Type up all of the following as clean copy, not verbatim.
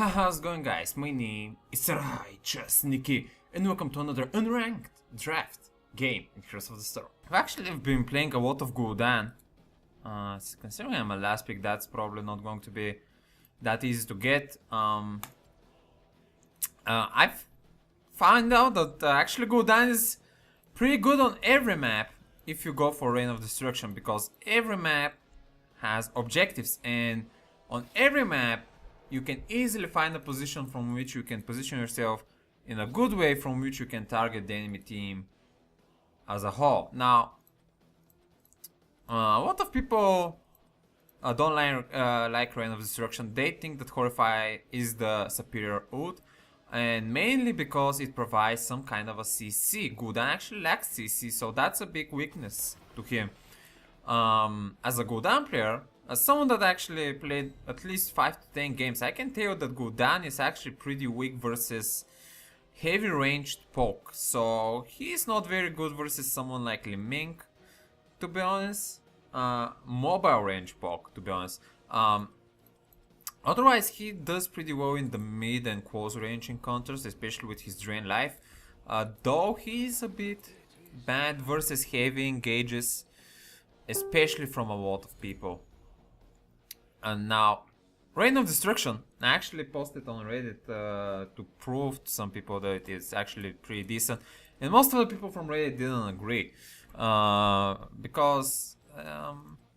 How's it going, guys? My name is RighteousNicky and welcome to another unranked draft game in Curse of the Storm. I've actually been playing a lot of Gul'dan. Considering I'm a last pick, that's probably not going to be that easy to get. I've found out that actually Gul'dan is pretty good on every map if you go for Reign of Destruction, because every map has objectives, and on every map you can easily find a position from which you can position yourself in a good way from which you can target the enemy team as a whole. Now, a lot of people don't like Reign of Destruction. They think that Horrify is the superior ult, and mainly because it provides some kind of a CC. Gul'dan actually lacks CC, so that's a big weakness to him. As a Gul'dan player, as someone that actually played at least 5 to 10 games, I can tell you that Gul'dan is actually pretty weak versus heavy ranged poke. So he's not very good versus someone like Mink, to be honest. Mobile range poke, to be honest. Otherwise, he does pretty well in the mid and close range encounters, especially with his drain life. Though he's a bit bad versus heavy engages, especially from a lot of people. And now, Reign of Destruction, I actually posted on Reddit to prove to some people that it is actually pretty decent, and most of the people from Reddit didn't agree, because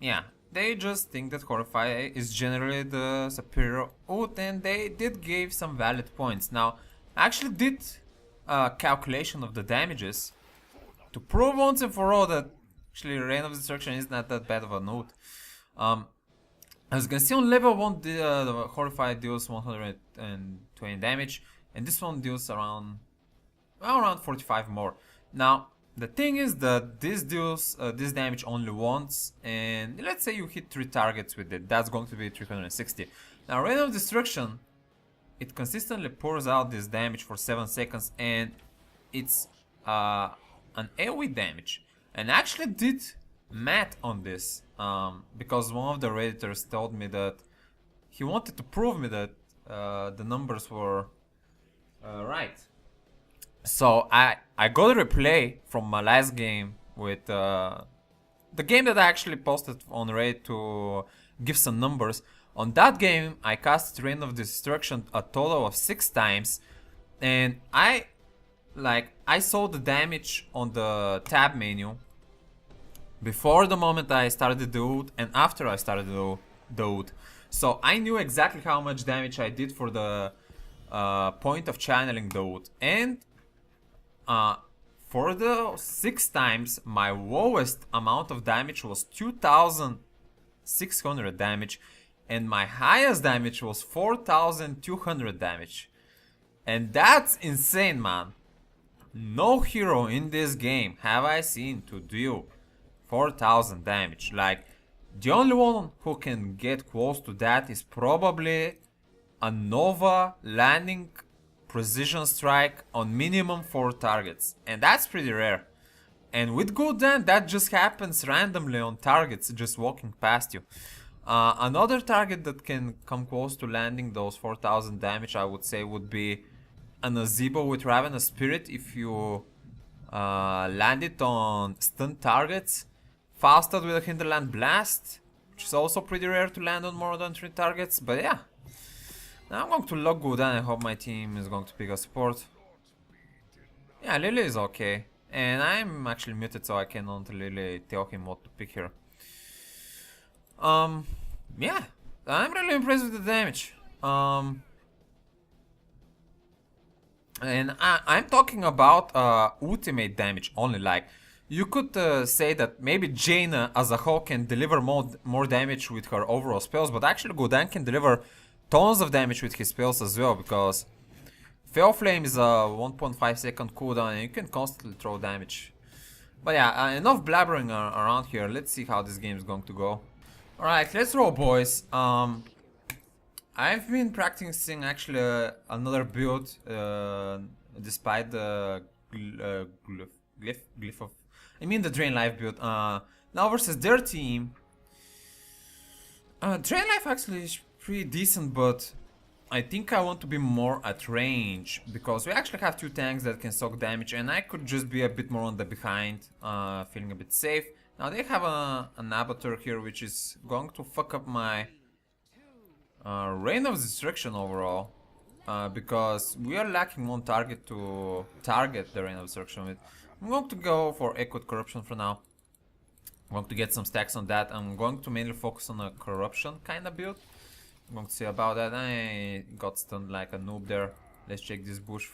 yeah, they just think that Horrify is generally the superior ult, and they did give some valid points. Now, I actually did a calculation of the damages to prove once and for all that actually Reign of Destruction is not that bad of an ult. As you can see, on level 1, the Horrify deals 120 damage, and this one deals around 45 more. Now, the thing is that this deals this damage only once, and let's say you hit 3 targets with it, that's going to be 360. Now, Reign of Destruction, it consistently pours out this damage for 7 seconds, and it's an AoE damage. And I actually did math on this, because one of the redditors told me that he wanted to prove me that the numbers were right. So I got a replay from my last game with the game that I actually posted on Reddit to give some numbers. On that game, I cast Reign of Destruction a total of 6 times, and I saw the damage on the tab menu before the moment I started the ult and after I started the ult. So I knew exactly how much damage I did for the point of channeling the ult. And for the 6 times, my lowest amount of damage was 2600 damage, and my highest damage was 4200 damage. And that's insane, man. No hero in this game have I seen to deal 4000 damage. Like, the only one who can get close to that is probably a Nova landing precision strike on minimum 4 targets, and that's pretty rare. And with Gul'dan, that just happens randomly on targets just walking past you. Another target that can come close to landing those 4000 damage, I would say, would be an Azebo with Ravenous Spirit if you land it on stun targets. Faster with a Hinterland Blast, which is also pretty rare to land on more than 3 targets, but yeah. Now I'm going to log Gul'dan. I hope my team is going to pick a support. Yeah, Lily is okay. And I'm actually muted, so I cannot really tell him what to pick here. Yeah, I'm really impressed with the damage. And I'm talking about ultimate damage only. Like, you could say that maybe Jaina as a whole can deliver more damage with her overall spells, but actually Gul'dan can deliver tons of damage with his spells as well, because Fell Flame is a 1.5 second cooldown and you can constantly throw damage. But yeah, enough blabbering around here. Let's see how this game is going to go. Alright, let's roll, boys. I've been practicing actually another build despite the glyph of... I mean the Drain Life build. Now versus their team. Drain Life actually is pretty decent, but I think I want to be more at range, because we actually have two tanks that can soak damage, and I could just be a bit more on the behind, feeling a bit safe. Now they have an Abattoir here, which is going to fuck up my Reign of Destruction overall, because we are lacking one target to target the Reign of Destruction with. I'm going to go for Echoed Corruption for now. I'm going to get some stacks on that. I'm going to mainly focus on a Corruption kind of build. I'm going to see about that. I got stunned like a noob there. Let's check this bush.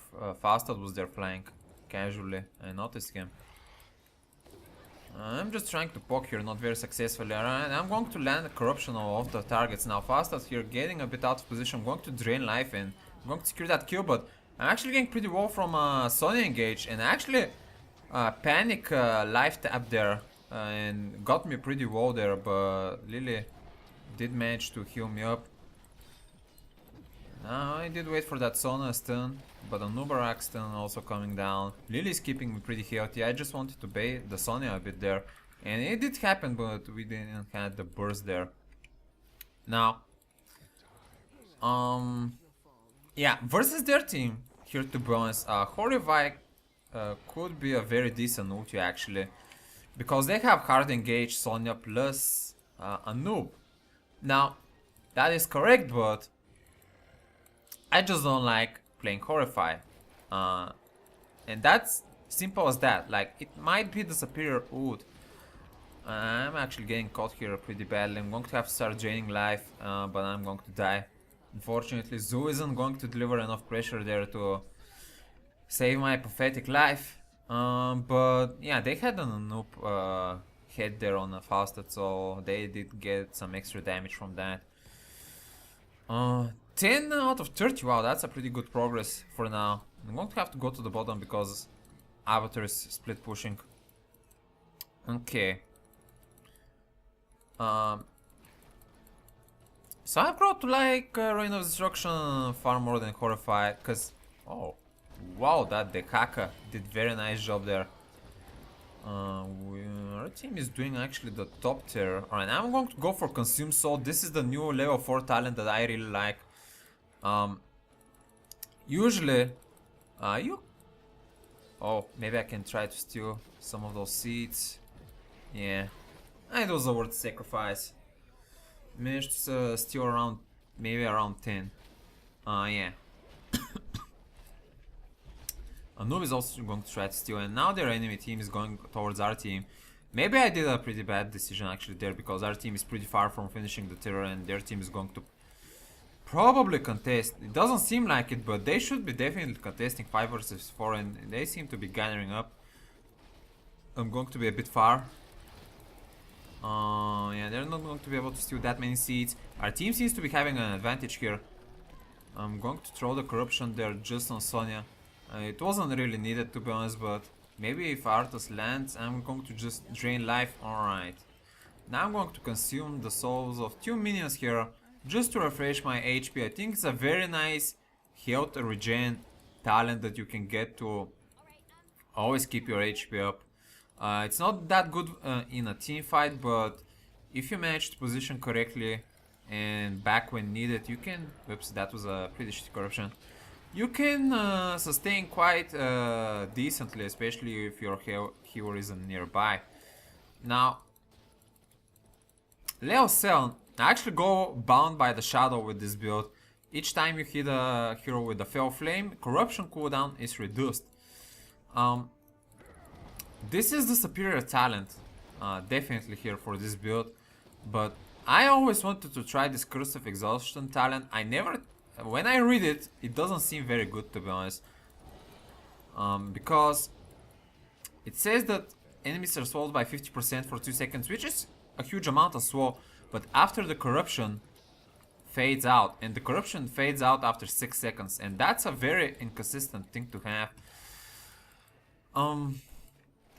Fastad was their flank. Casually, I noticed him. I'm just trying to poke here, not very successfully. Alright, I'm going to land a corruption of the targets now. Fastad here, getting a bit out of position. I'm going to drain life and I'm going to secure that kill, but I'm actually getting pretty well from Sonya engage, and actually panic life tap there and got me pretty well there, but Lily did manage to heal me up. I did wait for that Sonya stun, but a Nubarak stun also coming down. Lily's keeping me pretty healthy. I just wanted to bait the Sonya a bit there, and it did happen, but we didn't have the burst there. Now, yeah, versus their team here, to be honest, Horrify could be a very decent ulti actually, because they have hard engage Sonya plus a noob. Now, that is correct, but I just don't like playing Horrify, and that's simple as that. Like, it might be the superior ult. I'm actually getting caught here pretty badly. I'm going to have to start draining life, but I'm going to die. Unfortunately, Zoo isn't going to deliver enough pressure there to save my pathetic life. But yeah, they had a noob head there on a Fastad, so they did get some extra damage from that. 10 out of 30, wow, that's a pretty good progress for now. I'm going to have to go to the bottom because Abattoir is split pushing. Okay. So I've grown to like Reign of Destruction far more than Horrify, because, oh, wow, that Dekaka did very nice job there. Our team is doing actually the top tier. Alright, I'm going to go for Consume Soul. This is the new level 4 talent that I really like. Usually, oh, maybe I can try to steal some of those seeds. Yeah, it was a worth sacrifice. Managed to steal around, maybe around 10. Yeah. A noob is also going to try to steal, and now their enemy team is going towards our team. Maybe I did a pretty bad decision actually there, because our team is pretty far from finishing the tier and their team is going to probably contest. It doesn't seem like it, but they should be definitely contesting 5 versus 4, and they seem to be gathering up. I'm going to be a bit far. Yeah, they're not going to be able to steal that many seeds. Our team seems to be having an advantage here. I'm going to throw the corruption there just on Sonya. It wasn't really needed, to be honest, but maybe if Arthas lands, I'm going to just drain life. Alright. Now I'm going to consume the souls of 2 minions here, just to refresh my HP. I think it's a very nice health regen talent that you can get to always keep your HP up. It's not that good in a team fight, but if you manage to position correctly and back when needed, you can... Whoops, that was a pretty shitty corruption. You can sustain quite decently, especially if your hero isn't nearby. Now, Leo Cell, I actually go bound by the shadow with this build. Each time you hit a hero with a Fell Flame, corruption cooldown is reduced. This is the superior talent, definitely here for this build. But I always wanted to try this Curse of Exhaustion talent. I never... When I read it, it doesn't seem very good, to be honest. Because it says that enemies are swallowed by 50% for 2 seconds, which is a huge amount of swallow. But after the corruption fades out, and the corruption fades out after 6 seconds, and that's a very inconsistent thing to have.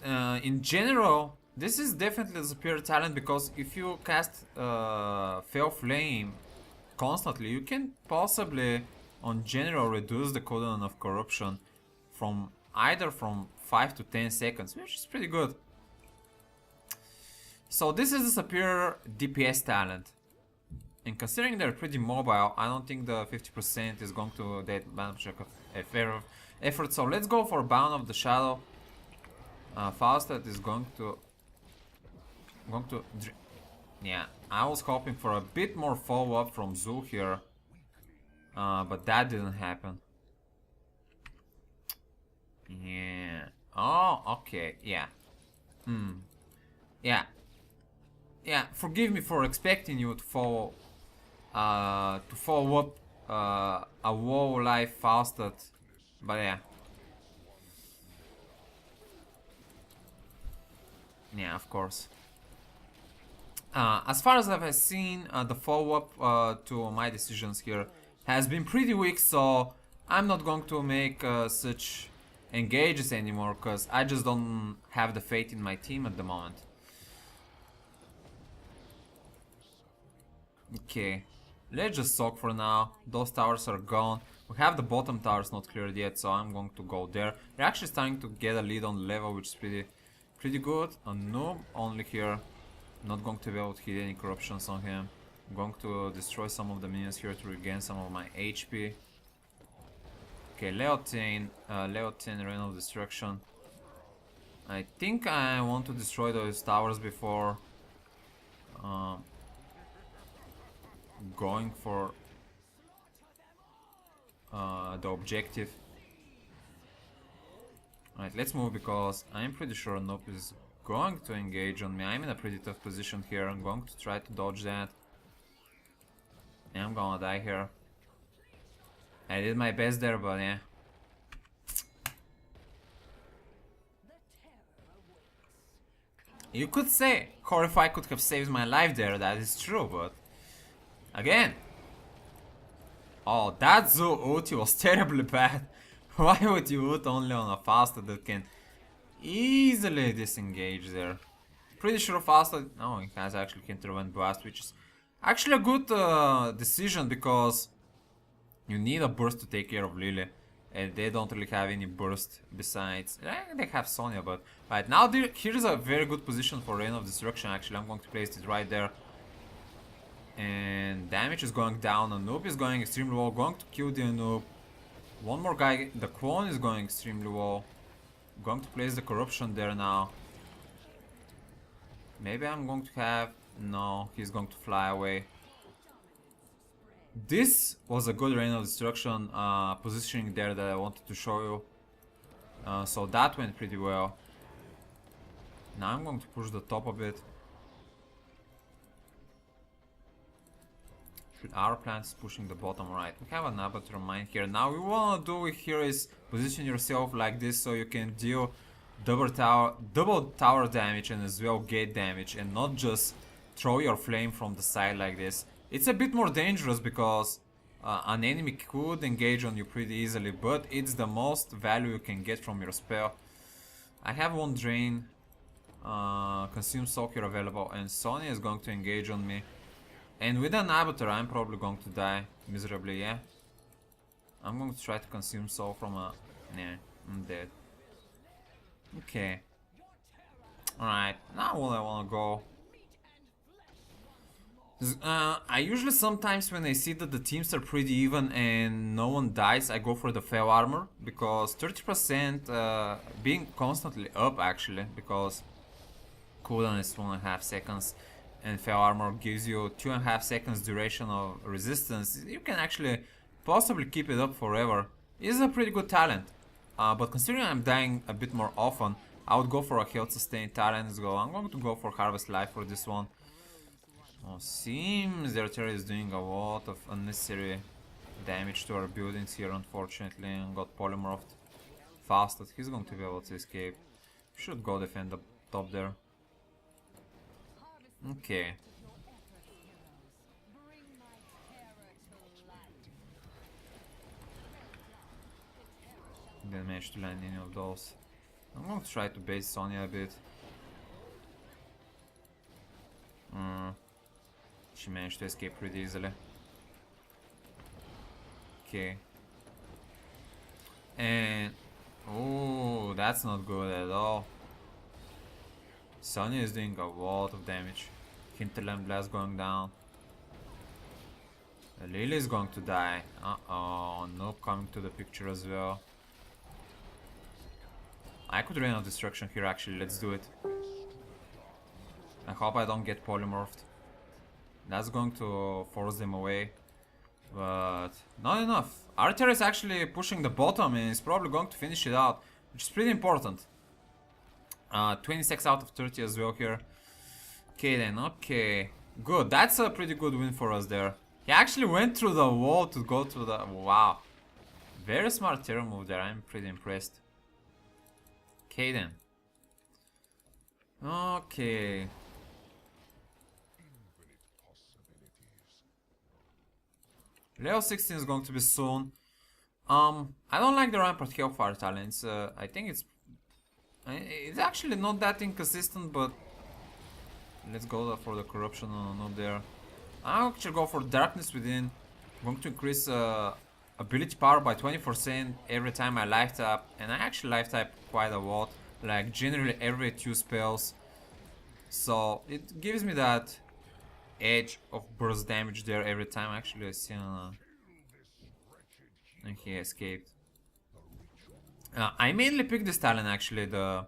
In general, this is definitely the superior talent, because if you cast Fell Flame constantly, you can possibly, on general, reduce the cooldown of corruption from either from 5 to 10 seconds, which is pretty good. So this is the superior DPS talent, And considering they're pretty mobile, I don't think the 50% is going to that much of a fair effort. So let's go for Bound of the Shadow. Faustet is going to yeah, I was hoping for a bit more follow-up from Zoo here, but that didn't happen. Yeah. Oh, okay. Yeah. Yeah. Yeah. Forgive me for expecting you to follow up a WoW life Faustet, but yeah. Yeah, of course. As far as I've seen, the follow-up to my decisions here has been pretty weak, so I'm not going to make such engages anymore, because I just don't have the faith in my team at the moment. Okay, let's just soak for now. Those towers are gone. We have the bottom towers not cleared yet, so I'm going to go there. We're actually starting to get a lead on the level, which is pretty good. A noob only here. Not going to be able to hit any corruptions on him. I'm going to destroy some of the minions here to regain some of my HP. Okay, Leotain, Reign of Destruction. I think I want to destroy those towers before going for the objective. Alright, let's move because I'm pretty sure Nope is going to engage on me. I'm in a pretty tough position here. I'm going to try to dodge that. And I'm gonna die here. I did my best there, but yeah. You could say Horrify could have saved my life there, that is true, but again. Oh, that Zoo ulti was terribly bad. Why would you ult only on a Faustet that can easily disengage there? Pretty sure Faustet... No, he has actually Countervent Blast, which is actually a good decision because you need a burst to take care of Lily. And they don't really have any burst besides... they have Sonya, but... Right, now here is a very good position for Reign of Destruction, actually. I'm going to place it right there. And damage is going down, a noob is going extremely low, going to kill the noob. One more guy, the clone is going extremely low. Going to place the corruption there now. Maybe I'm going to have... No, he's going to fly away. This was a good Reign of Destruction positioning there that I wanted to show you. So that went pretty well. Now I'm going to push the top a bit. Our plant is pushing the bottom right. We have an abattoir mine here. Now what you wanna do here is position yourself like this so you can deal double tower damage and as well gate damage, and not just throw your flame from the side like this. It's a bit more dangerous because an enemy could engage on you pretty easily, but it's the most value you can get from your spell. I have one drain, consume soak here available, and Sonya is going to engage on me. And with an Abattoir, I'm probably going to die miserably, yeah. I'm going to try to consume soul from a... Nah, I'm dead. Okay. Alright, now where I want to go. I usually sometimes when I see that the teams are pretty even and no one dies, I go for the Fell Armor. Because 30% being constantly up actually, because cooldown is 1.5 seconds. And Fell Armor gives you 2.5 seconds duration of resistance. You can actually possibly keep it up forever. It's a pretty good talent. But considering I'm dying a bit more often, I would go for a health sustain talent as well. I'm going to go for Harvest Life for this one. Oh, seems their turret is doing a lot of unnecessary damage to our buildings here, unfortunately. And got polymorphed fast. He's going to be able to escape. Should go defend the top there. Okay. Didn't manage to land any of those. I'm going to try to bait Sonya a bit. She managed to escape pretty easily. Okay. And... oh, that's not good at all. Sonya is doing a lot of damage. Hinterland Blast going down. Lily is going to die. Uh-oh, Noob coming to the picture as well. I could Rain of Destruction here actually, let's do it. I hope I don't get polymorphed. That's going to force them away. But not enough. Archer is actually pushing the bottom and is probably going to finish it out, which is pretty important. 26 out of 30 as well here. Okay then, okay. Good, that's a pretty good win for us there. He actually went through the wall to go to the... Wow. Very smart terror move there, I'm pretty impressed. Okay then. Okay. Level 16 is going to be soon. I don't like the Rampart Hellfire talents. I think it's actually not that inconsistent, but let's go for the corruption on there. I'll actually go for Darkness Within. I'm going to increase ability power by 20% every time I life tap, and I actually life tap quite a lot, like generally every 2 spells. So it gives me that edge of burst damage there every time. Actually I see and he escaped. I mainly picked this talent actually, the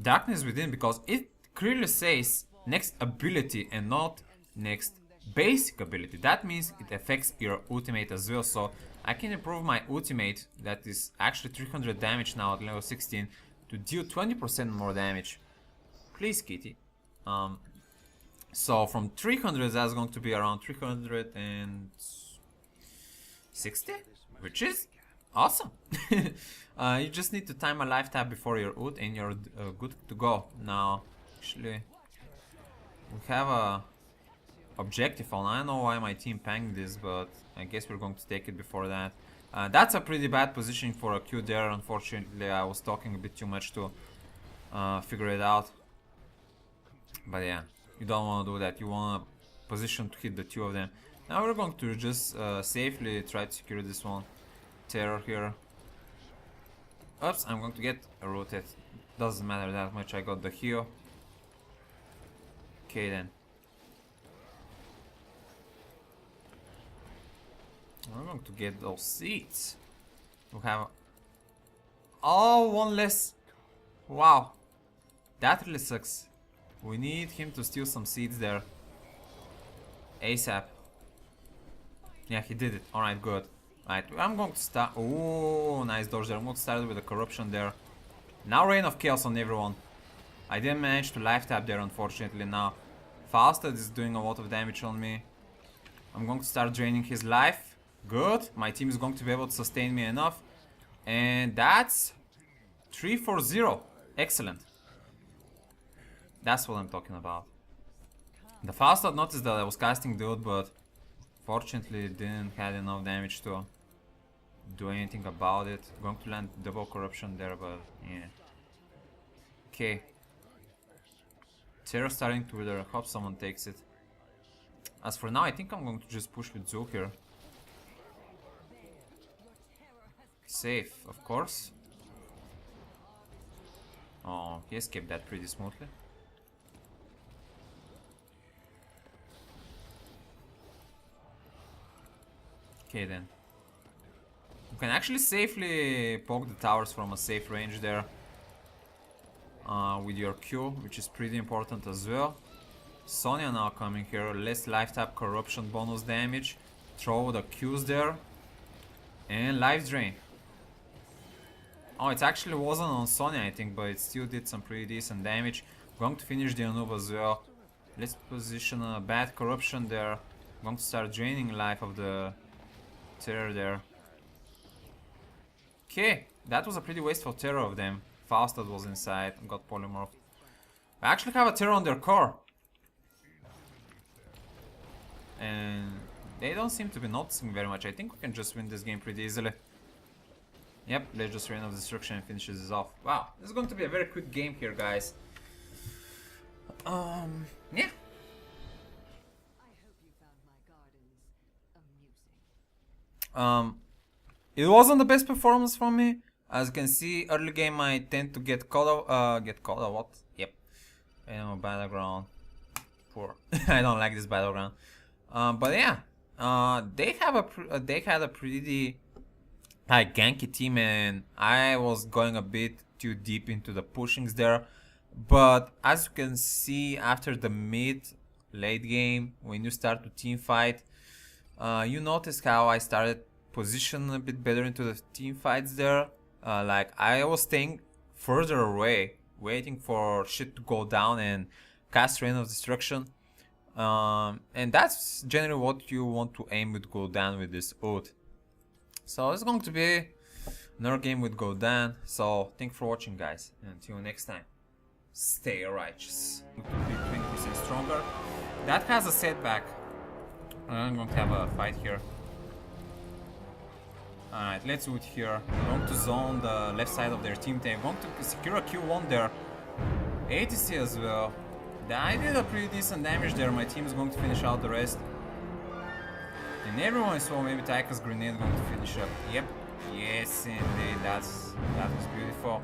Darkness Within, because it clearly says next ability and not next basic ability. That means it affects your ultimate as well, so I can improve my ultimate, that is actually 300 damage now at level 16, to deal 20% more damage. Please, Kitty. So from 300 that's going to be around 360, which is awesome. You just need to time a life tap before your ult and you're good to go. Now, actually, we have a objective on. I don't know why my team panged this, but I guess we're going to take it before that. That's a pretty bad position for a Q there. Unfortunately, I was talking a bit too much to figure it out. But yeah, you don't want to do that. You want a position to hit the 2 of them. Now we're going to just safely try to secure this one. Terror here. Oops, I'm going to get rooted. Doesn't matter that much, I got the heal. Okay then. We're going to get those seeds. We have... Oh, one less. Wow. That really sucks. We need him to steal some seeds there. ASAP. Yeah, he did it. Alright, good. Right, I'm going to start... Oh, nice dodge there. I'm going to start with the corruption there. Now Rain of Chaos on everyone. I didn't manage to life tap there, unfortunately. Now Fausted is doing a lot of damage on me. I'm going to start draining his life. Good. My team is going to be able to sustain me enough. And that's 3-4-0. Excellent. That's what I'm talking about. The Fausted noticed that I was casting the ult, but fortunately didn't have enough damage to do anything about it. Going to land double corruption there, but yeah. Okay. Terror starting to wither. Hope someone takes it. As for now, I think I'm going to just push with Zul here. Safe, of course. Oh, he escaped that pretty smoothly. Okay then. You can actually safely poke the towers from a safe range there. With your Q, which is pretty important as well. Sonya now coming here. Less life tap, corruption bonus damage. Throw the Qs there. And life drain. Oh, it actually wasn't on Sonya, I think, but it still did some pretty decent damage. Going to finish the Anub as well. Let's position a bad corruption there. Going to start draining life of the terror there. Okay, that was a pretty wasteful terror of them. Fausted was inside and got polymorphed. I actually have a terror on their core. And they don't seem to be noticing very much. I think we can just win this game pretty easily. Yep, let's just Rain of Destruction and finishes this off. Wow, this is going to be a very quick game here, guys. Yeah. It wasn't the best performance from me. As you can see, early game I tend to get caught out, what? Yep. And battleground. Poor. I don't like this battleground. But yeah, They had a pretty like ganky team, and I was going a bit too deep into the pushings there. But as you can see, after the late game, when you start to team fight, you notice how I started position a bit better into the team fights there. Like I was staying further away, waiting for shit to go down and cast Rain of Destruction. And that's generally what you want to aim with Gul'dan with this ult. So it's going to be another game with Gul'dan. So thanks for watching, guys, and until next time, stay righteous. To be 20% stronger. That has a setback. I'm going to have a fight here. Alright, let's do it here. I'm going to zone the left side of their team. They're going to secure a Q1 there. ATC as well. I did a pretty decent damage there. My team is going to finish out the rest. And everyone saw maybe Taika's grenade going to finish up. Yep. Yes, indeed. That was beautiful.